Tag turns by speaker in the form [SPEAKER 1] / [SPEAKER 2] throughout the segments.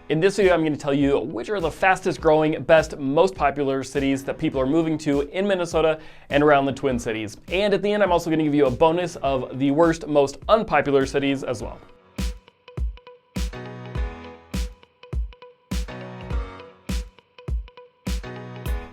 [SPEAKER 1] In this video, I'm going to tell you which are the fastest growing, best, most popular cities that people are moving to in Minnesota and around the Twin Cities. And at the end, I'm also going to give you a bonus of the worst, most unpopular cities as well.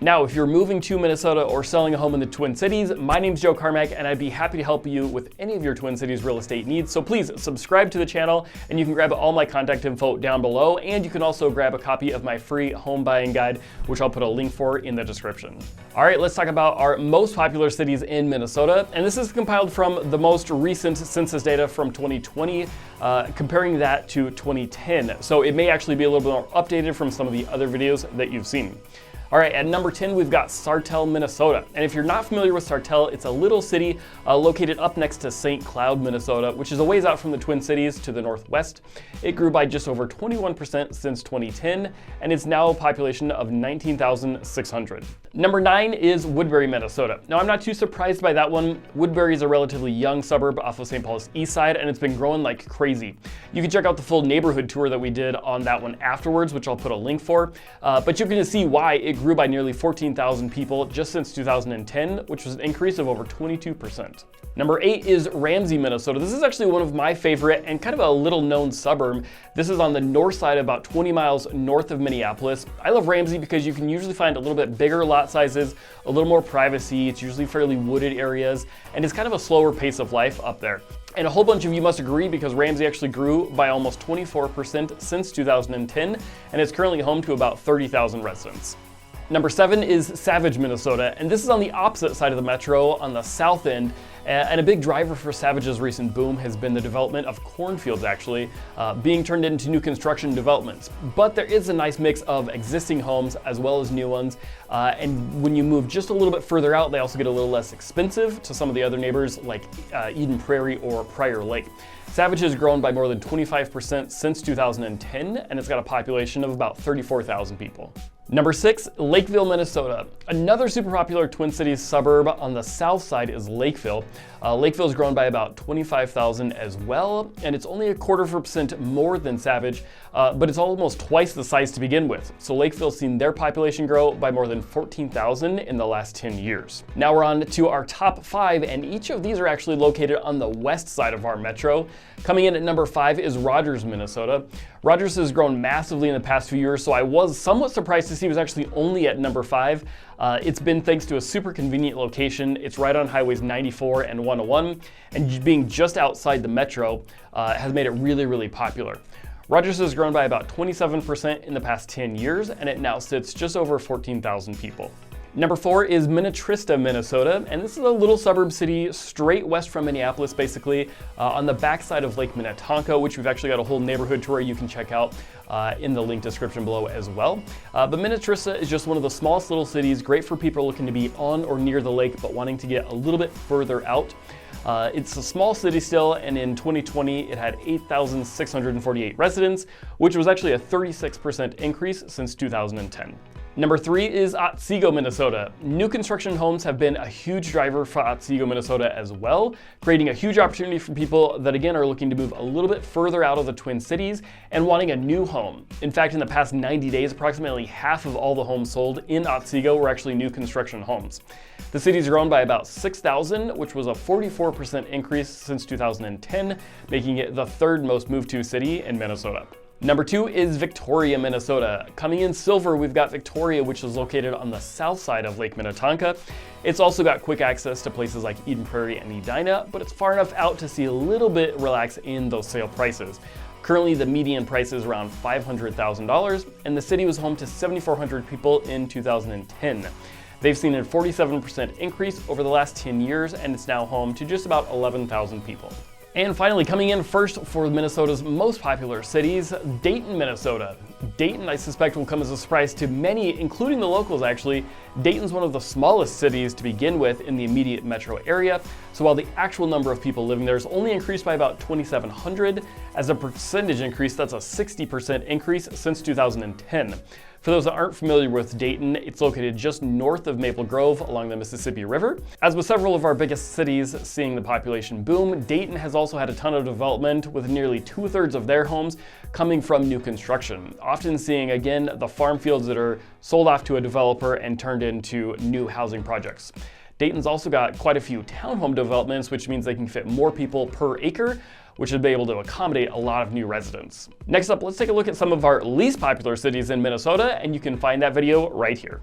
[SPEAKER 1] Now, if you're moving to Minnesota or selling a home in the Twin Cities, my name's Joe Carmack, and I'd be happy to help you with any of your Twin Cities real estate needs. So please subscribe to the channel, and you can grab all my contact info down below, and you can also grab a copy of my free home buying guide, which I'll put a link for in the description. All right, let's talk about our most popular cities in Minnesota, and this is compiled from the most recent census data from 2020, comparing that to 2010. So it may actually be a little bit more updated from some of the other videos that you've seen. All right, at number 10, we've got Sartell, Minnesota. And if you're not familiar with Sartell, it's a little city located up next to St. Cloud, Minnesota, which is a ways out from the Twin Cities to the northwest. It grew by just over 21% since 2010, and it's now a population of 19,600. Number 9 is Woodbury, Minnesota. Now, I'm not too surprised by that one. Woodbury is a relatively young suburb off of St. Paul's east side, and it's been growing like crazy. You can check out the full neighborhood tour that we did on that one afterwards, which I'll put a link for. But you're gonna see why it grew by nearly 14,000 people just since 2010, which was an increase of over 22%. Number 8 is Ramsey, Minnesota. This is actually one of my favorite and kind of a little known suburb. This is on the north side, about 20 miles north of Minneapolis. I love Ramsey because you can usually find a little bit bigger lot sizes, a little more privacy. It's usually fairly wooded areas, and it's kind of a slower pace of life up there. And a whole bunch of you must agree because Ramsey actually grew by almost 24% since 2010, and it's currently home to about 30,000 residents. Number 7 is Savage, Minnesota, and this is on the opposite side of the metro on the south end. And a big driver for Savage's recent boom has been the development of cornfields, actually, being turned into new construction developments. But there is a nice mix of existing homes as well as new ones. And when you move just a little bit further out, they also get a little less expensive to some of the other neighbors like Eden Prairie or Prior Lake. Savage has grown by more than 25% since 2010, and it's got a population of about 34,000 people. Number 6, Lakeville, Minnesota. Another super popular Twin Cities suburb on the south side is Lakeville. Lakeville's grown by about 25,000 as well, and it's only 0.25% more than Savage, but it's almost twice the size to begin with. So Lakeville's seen their population grow by more than 14,000 in the last 10 years. Now we're on to our top 5, and each of these are actually located on the west side of our metro. Coming in at number 5 is Rogers, Minnesota. Rogers has grown massively in the past few years, so I was somewhat surprised to see it was actually only at number 5. It's been thanks to a super convenient location. It's right on highways 94 and 101, and being just outside the metro has made it really, really popular. Rogers has grown by about 27% in the past 10 years, and it now sits just over 14,000 people. Number 4 is Minnetrista, Minnesota, and this is a little suburb city straight west from Minneapolis, basically, on the backside of Lake Minnetonka, which we've actually got a whole neighborhood tour you can check out in the link description below as well. But Minnetrista is just one of the smallest little cities, great for people looking to be on or near the lake, but wanting to get a little bit further out. It's a small city still, and in 2020, it had 8,648 residents, which was actually a 36% increase since 2010. Number 3 is Otsego, Minnesota. New construction homes have been a huge driver for Otsego, Minnesota as well, creating a huge opportunity for people that again are looking to move a little bit further out of the Twin Cities and wanting a new home. In fact, in the past 90 days, approximately half of all the homes sold in Otsego were actually new construction homes. The city's grown by about 6,000, which was a 44% increase since 2010, making it the third most moved to city in Minnesota. Number 2 is Victoria, Minnesota. Coming in silver, we've got Victoria, which is located on the south side of Lake Minnetonka. It's also got quick access to places like Eden Prairie and Edina, but it's far enough out to see a little bit relax in those sale prices. Currently, the median price is around $500,000, and the city was home to 7,400 people in 2010. They've seen a 47% increase over the last 10 years, and it's now home to just about 11,000 people. And finally, coming in first for Minnesota's most popular cities, Dayton, Minnesota. Dayton, I suspect, will come as a surprise to many, including the locals actually. Dayton's one of the smallest cities to begin with in the immediate metro area, so while the actual number of people living there has only increased by about 2,700, As a percentage increase, that's a 60% increase since 2010. For those that aren't familiar with Dayton, it's located just north of Maple Grove along the Mississippi River. As with several of our biggest cities seeing the population boom, Dayton has also had a ton of development, with nearly 2/3 of their homes coming from new construction, often seeing again the farm fields that are sold off to a developer and turned into new housing projects. Dayton's also got quite a few townhome developments, which means they can fit more people per acre, which should be able to accommodate a lot of new residents. Next up, let's take a look at some of our least popular cities in Minnesota, and you can find that video right here.